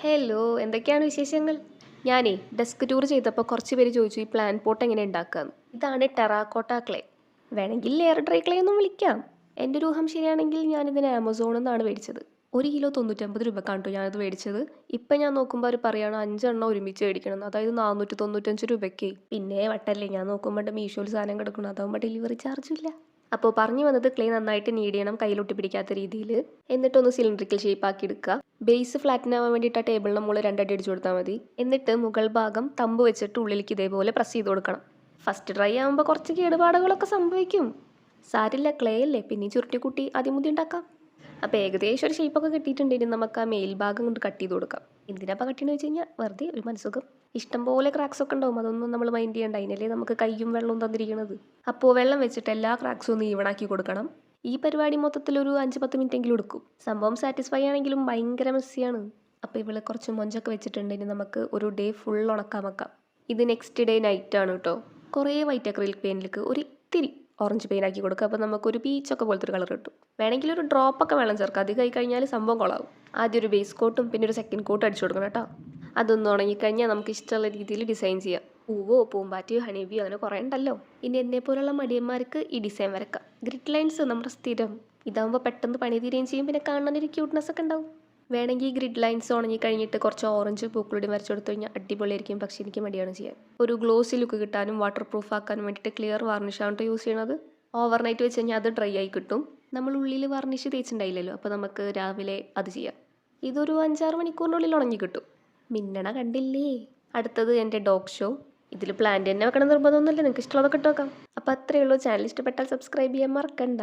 Hello, എന്തൊക്കെയാണ് വിശേഷങ്ങൾ? ഞാനേ ഡെസ്ക് ടൂർ ചെയ്തപ്പോൾ കുറച്ച് പേര് ചോദിച്ചു ഈ പ്ലാൻ പോട്ട് എങ്ങനെ ഉണ്ടാക്കാന്ന്. ഇതാണ് ടെറാക്കോട്ട ക്ലേ. വേണമെങ്കിൽ എയർ ഡ്രൈ ക്ലേ എന്നും വിളിക്കാം. എൻ്റെ ഒരു ഊഹം ശരിയാണെങ്കിൽ ഞാനിതിന് ആമസോണിൽ നിന്നാണ് മേടിച്ചത്. 1 കിലോ 95 രൂപക്കാണ് കേട്ടോ ഞാനത് മേടിച്ചത്. ഇപ്പം ഞാൻ നോക്കുമ്പോൾ അവർ പറയുകയാണ് 5 എണ്ണം ഒരുമിച്ച് മേടിക്കണം എന്ന്. അതായത് 495 രൂപയ്ക്ക്. പിന്നെ വട്ടല്ലേ, ഞാൻ നോക്കുമ്പോൾ മീഷോയിൽ സാധനം കിടക്കണം, അതാകുമ്പോൾ ഡെലിവറി ചാർജും ഇല്ല. അപ്പോൾ പറഞ്ഞു വന്നത്, ക്ലേ നന്നായിട്ട് നീഡ് ചെയ്യണം, കയ്യിലൊട്ടി പിടിക്കാത്ത രീതിയിൽ. എന്നിട്ടൊന്ന് സിലിണ്ടറിക്കൽ ഷേപ്പ് ആക്കി എടുക്കുക. ബേസ് ഫ്ലാറ്റൻ ആവാൻ വേണ്ടിയിട്ട് ആ ടേബിളിന് മുകളിൽ 2 അടി അടിച്ചു കൊടുത്താൽ മതി. എന്നിട്ട് മുകൾ ഭാഗം തമ്പ് വെച്ചിട്ട് ഉള്ളിലേക്ക് ഇതേപോലെ പ്രസ് ചെയ്ത് കൊടുക്കണം. ഫസ്റ്റ് ട്രൈ ആകുമ്പോൾ കുറച്ച് കേടുപാടുകളൊക്കെ സംഭവിക്കും. സാരില്ല, ക്ലേ അല്ലേ, പിന്നെ ചുരുട്ടിക്കുട്ടി അതിമുതി ഉണ്ടാക്കാം. അപ്പോൾ ഏകദേശം ഒരു ഷേപ്പൊക്കെ കിട്ടിയിട്ടുണ്ടെങ്കിൽ നമുക്ക് ആ മേൽഭാഗം കൊണ്ട് കട്ട് ചെയ്ത് കൊടുക്കാം. എന്തിനാപ്പോൾ കട്ട് ചെയ്യുന്നത് വെച്ച് കഴിഞ്ഞാൽ വെറുതെ ഒരു മനസ്സുഖം. ഇഷ്ടംപോലെ ക്രാക്സ് ഒക്കെ ഉണ്ടാവും, അതൊന്നും നമ്മൾ മൈൻഡ് ചെയ്യണ്ട. അതിനല്ലേ നമുക്ക് കയ്യും വെള്ളവും തന്നിരിക്കുന്നത്. അപ്പോൾ വെള്ളം വെച്ചിട്ട് എല്ലാ ക്രാക്സും ഒന്ന് ഈവണാക്കി കൊടുക്കണം. ഈ പരിപാടി മൊത്തത്തിൽ ഒരു 5-10 മിനിറ്റ് എങ്കിലും എടുക്കും. സംഭവം സാറ്റിസ്ഫൈ ആണെങ്കിലും ഭയങ്കര മെസ്സിയാണ്. അപ്പോൾ ഇവിടെ കുറച്ച് മൊഞ്ചൊക്കെ വെച്ചിട്ടുണ്ടെങ്കിൽ നമുക്ക് ഒരു ഡേ ഫുൾ ഉണക്കാൻ വെക്കാം. ഇത് നെക്സ്റ്റ് ഡേ നൈറ്റ് ആണ് കേട്ടോ. കുറേ വൈറ്റ് അക്രിലിക് പെയിൻറ്റിലേക്ക് ഒരു ഇത്തിരി ഓറഞ്ച് പെയിൻ ആക്കി കൊടുക്കുക. അപ്പോൾ നമുക്കൊരു പീച്ചൊക്കെ പോലത്തെ ഒരു കളർ കിട്ടും. വേണമെങ്കിൽ ഒരു ഡ്രോപ്പൊക്കെ വെള്ളം ചേർക്കാം, അധികം ആയി കഴിഞ്ഞാൽ സംഭവം കൊള്ളാവും. ആദ്യം ഒരു ബേസ് കോട്ടും പിന്നെ ഒരു സെക്കൻഡ് കോട്ടും അടിച്ചു കൊടുക്കണം കേട്ടോ. അതൊന്നും ഉണങ്ങിക്കഴിഞ്ഞാൽ നമുക്ക് ഇഷ്ടമുള്ള രീതിയിൽ ഡിസൈൻ ചെയ്യാം. പൂവോ പൂമ്പാറ്റയോ ഹണിബിയോ അങ്ങനെ കുറേ ഉണ്ടല്ലോ. ഇനി എന്നെപ്പോലുള്ള മടിയന്മാർക്ക് ഈ ഡിസൈൻ വരക്കാം. ഗ്രിഡ് ലൈൻസ് നമ്മുടെ സ്ഥിരം. ഇതാകുമ്പോൾ പെട്ടെന്ന് പണി തീരുകയും ചെയ്യും, പിന്നെ കാണാനൊരു ക്യൂട്ട്നെസ് ഒക്കെ ഉണ്ടാവും. വേണമെങ്കിൽ ഗ്രിഡ് ലൈൻസ് ഉണങ്ങി കഴിഞ്ഞിട്ട് കുറച്ച് ഓറഞ്ച് പൂക്കളുടെ വരച്ചു കൊടുത്തു കഴിഞ്ഞാൽ അടിപൊളിയായിരിക്കും. പക്ഷേ എനിക്ക് മടിയാണ് ചെയ്യാൻ. ഒരു ഗ്ലോസി ലുക്ക് കിട്ടാനും വാട്ടർ പ്രൂഫ് ആക്കാനും വേണ്ടിയിട്ട് ക്ലിയർ വാർണിഷാണ് യൂസ് ചെയ്യണത്. ഓവർനൈറ്റ് വെച്ച് കഴിഞ്ഞാൽ അത് ഡ്രൈ ആയി കിട്ടും. നമ്മൾ ഉള്ളിൽ വാർണിഷ് തേച്ചിട്ടുണ്ടായില്ലല്ലോ, അപ്പോൾ നമുക്ക് രാവിലെ അത് ചെയ്യാം. ഇതൊരു 5-6 മണിക്കൂറിനുള്ളിൽ ഉണങ്ങി കിട്ടും. മിന്നണ കണ്ടില്ലേ? അടുത്തത് എൻ്റെ ഡോഗ് ഷോ. ഇതിൽ പ്ലാന്റ് തന്നെ വെക്കണം നിർബന്ധമൊന്നുമില്ല, നിങ്ങൾക്ക് ഇഷ്ടമുള്ളതൊക്കെ ഇട്ട് വെക്കാം. അപ്പോൾ അത്രയേ ഉള്ളൂ. ചാനൽ ഇഷ്ടപ്പെട്ടാൽ സബ്സ്ക്രൈബ് ചെയ്യാൻ മറക്കണ്ട.